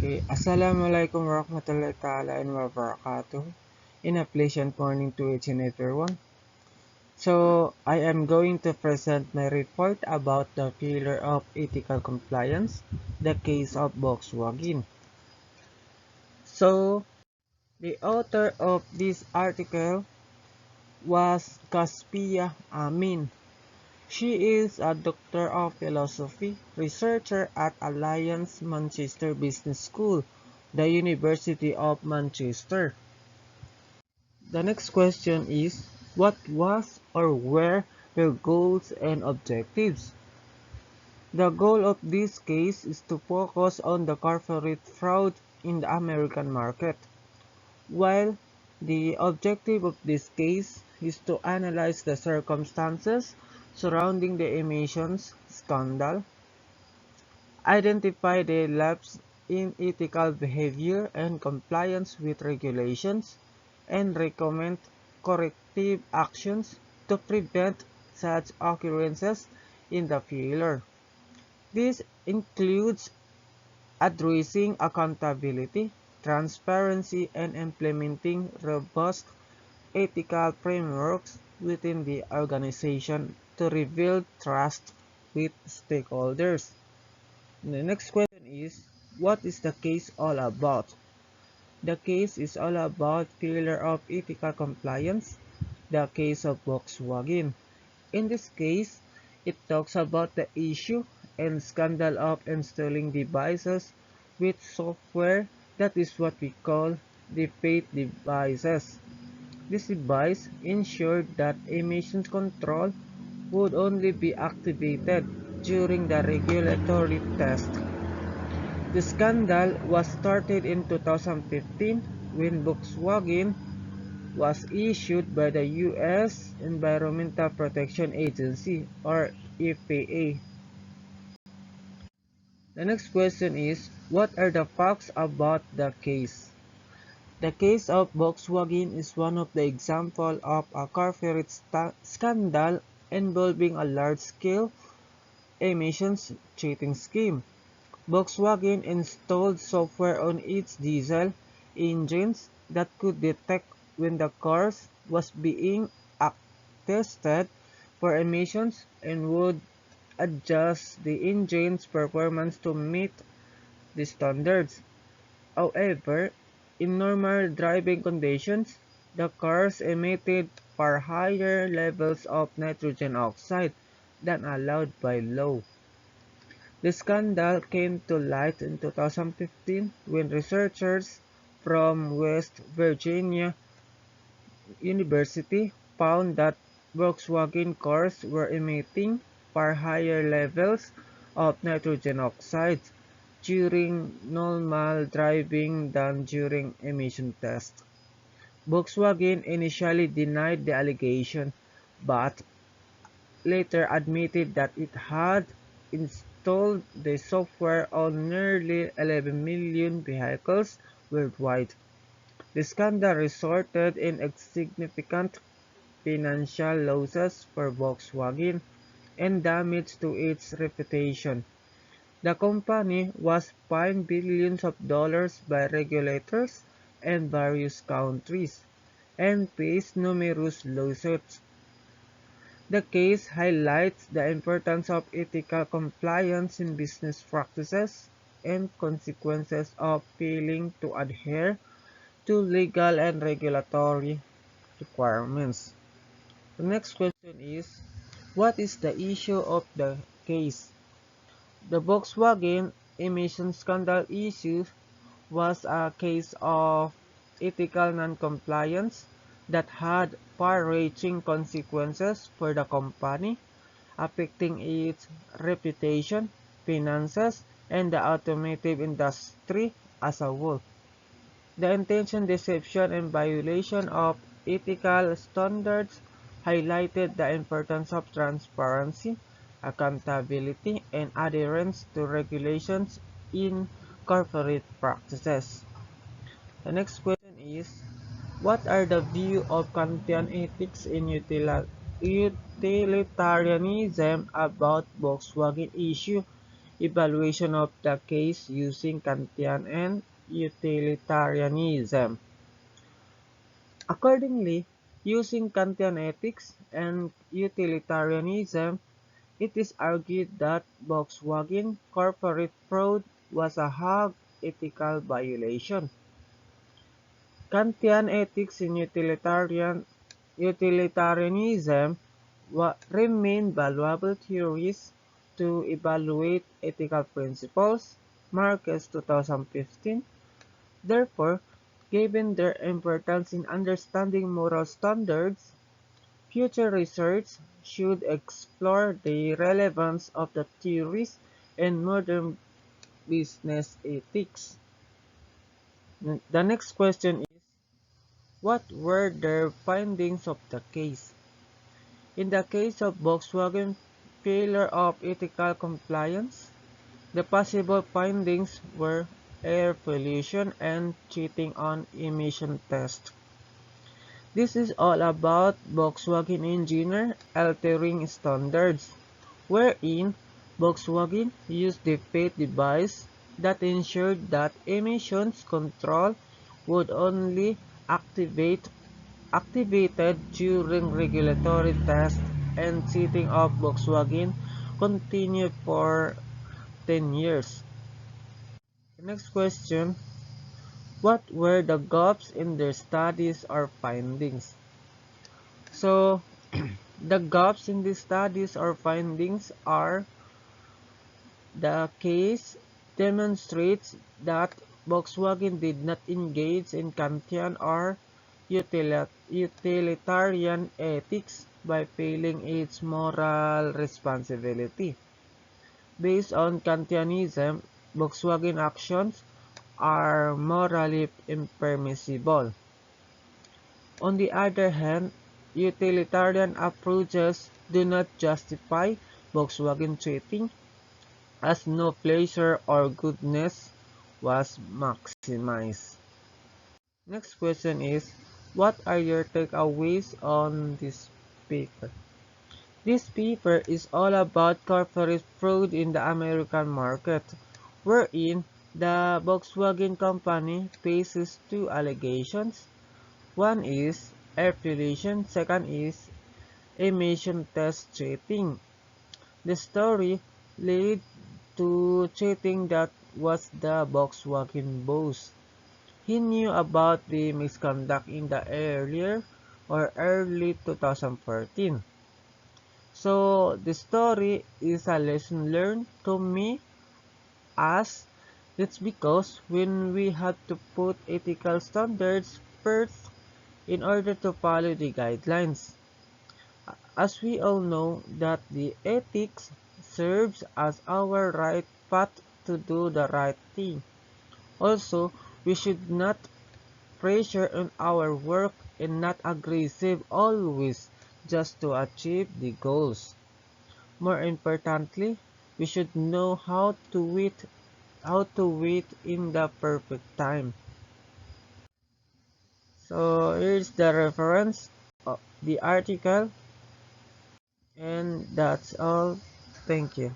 Okay, Assalamualaikum warahmatullahi ta'ala and wabarakatuh. In a pleasant morning to each and everyone. So, I am going to present my report about the pillar of ethical compliance, the case of Volkswagen. So, the author of this article was Kaspia Amin. She is a doctor of philosophy, researcher at Alliance Manchester Business School, the University of Manchester. The next question is, what was or were their goals and objectives? The goal of this case is to focus on the corporate fraud in the American market, while the objective of this case is to analyze the circumstances surrounding the emissions scandal, identify the lapse in ethical behavior and compliance with regulations, and recommend corrective actions to prevent such occurrences in the future. This includes addressing accountability, transparency, and implementing robust ethical frameworks within the organization to rebuild trust with stakeholders. The next question is, what is the case all about? The case is all about failure of ethical compliance, the case of Volkswagen. In this case, it talks about the issue and scandal of installing devices with software that is what we call the fake devices. This device ensured that emissions control would only be activated during the regulatory test. The scandal was started in 2015 when Volkswagen was issued by the U.S. Environmental Protection Agency or EPA. The next question is, what are the facts about the case? The case of Volkswagen is one of the examples of a corporate scandal involving a large-scale emissions cheating scheme. Volkswagen installed software on its diesel engines that could detect when the car was being tested for emissions and would adjust the engine's performance to meet the standards. However, in normal driving conditions, the cars emitted far higher levels of nitrogen oxide than allowed by law. The scandal came to light in 2015 when researchers from West Virginia University found that Volkswagen cars were emitting far higher levels of nitrogen oxide during normal driving than during emission tests. Volkswagen initially denied the allegation, but later admitted that it had installed the software on nearly 11 million vehicles worldwide. The scandal resulted in significant financial losses for Volkswagen and damage to its reputation. The company was fined billions of dollars by regulators in various countries and faced numerous lawsuits. The case highlights the importance of ethical compliance in business practices and consequences of failing to adhere to legal and regulatory requirements. The next question is, what is the issue of the case? The Volkswagen emission scandal issue was a case of ethical non-compliance that had far-reaching consequences for the company, affecting its reputation, finances, and the automotive industry as a whole. The intention, deception, and violation of ethical standards highlighted the importance of transparency, accountability, and adherence to regulations in corporate practices. The next question is, what are the views of Kantian ethics in utilitarianism about Volkswagen issue evaluation of the case using Kantian and utilitarianism. Accordingly, using Kantian ethics and utilitarianism, it is argued that Volkswagen corporate fraud was a hug ethical violation. Kantian ethics and utilitarianism remain valuable theories to evaluate ethical principles, Marcus 2015. Therefore, given their importance in understanding moral standards, future research should explore the relevance of the theories in modern business ethics. The next question is, what were their findings of the case? In the case of Volkswagen failure of ethical compliance, the possible findings were air pollution and cheating on emission tests. This is all about Volkswagen engineer altering standards, wherein Volkswagen used the fake device that ensured that emissions control would only activated during regulatory tests, and cheating of Volkswagen continued for 10 years. The next question, what were the gaps in their studies or findings? So, the gaps in the studies or findings are the case demonstrates that Volkswagen did not engage in Kantian or utilitarian ethics by failing its moral responsibility. Based on Kantianism, Volkswagen actions are morally impermissible. On the other hand, utilitarian approaches do not justify Volkswagen cheating, as no pleasure or goodness was maximized. Next question is, what are your takeaways on this paper? This paper is all about corporate fraud in the American market, wherein the Volkswagen company faces two allegations. One is air pollution, second is emission test cheating. The story led to cheating that was the Volkswagen boss. He knew about the misconduct in the early 2014. So the story is a lesson learned to me, as it's because when we have to put ethical standards first in order to follow the guidelines. As we all know that the ethics serves as our right path to do the right thing. Also, we should not pressure on our work and not aggressive always just to achieve the goals. More importantly, we should know how to wait in the perfect time. So here's the reference of the article, and that's all. Thank you.